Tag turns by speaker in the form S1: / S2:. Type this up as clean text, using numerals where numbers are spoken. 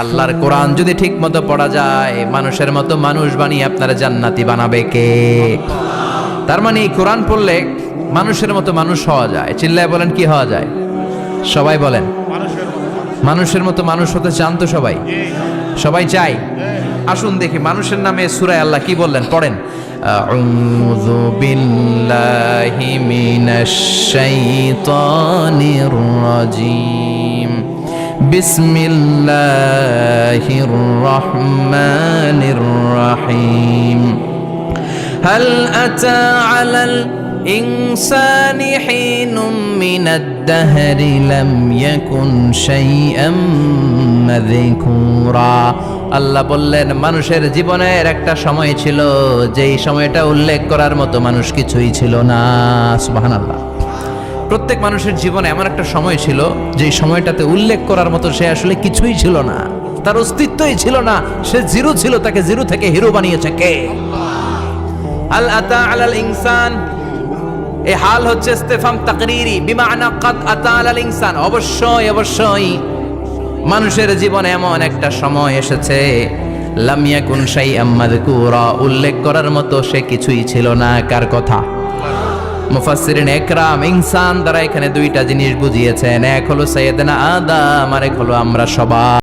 S1: আল্লাহর কোরআন যদি ঠিক মতো পড়া যায়, মানুষের মতো মানুষ বানিয়ে আপনারা জান্নাতি বানাবে কে? তার মানে এই কোরআন পড়লে মানুষের মতো মানুষ হওয়া যায়। চিল্লায় বলেন, কি হওয়া যায়? সবাই বলেন, মানুষের মতো মানুষ হতে চান তো সবাই? সবাই চাই। আসুন দেখি মানুষের নামে সূরায় আল্লাহ কি বললেন, পড়েন। আউযু বিল্লাহি মিনাশ শাইতানির রাজিম। বিসমিল্লাহির রহমানির রহিম। হাল আতা আলাল ইনসানি হিনুম মিনাদ দাহরি লাম ইয়াকুন শাইআম মাযকুরা। আল্লাহ বললেন, মানুষের জীবনের একটা সময় ছিল যেই সময়টা উল্লেখ করার মতো মানুষ কিছুই ছিল না। সুবহানাল্লাহ। প্রত্যেক মানুষের জীবনে এমন একটা সময় ছিল যেই সময়টাতে উল্লেখ করার মতো সে আসলে কিছুই ছিল না, তার অস্তিত্বই ছিল না, সে জিরো ছিল, তাকে জিরো থেকে হিরো বানিয়েছে কে? আল আতা আলাল ইনসান, এই হাল হচ্ছে ইস্তেফাম তাকরীরি, বিমানা কাদ আতা আলাল ইনসান। অবশ্যই অবশ্যই মানুষের জীবনে এমন একটা সময় এসেছে, লাম ইয়াকুন শাইআম মাযকুরা, উল্লেখ করার মতো সে কিছুই ছিল না। কার কথা? মুফাসসিরিন একরাম ইনসান দ্বারা এখানে দুইটা জিনিস বুঝিয়েছেন, এক হলো সাইয়েদনা আদম আর এক হলো আমরা সবাই।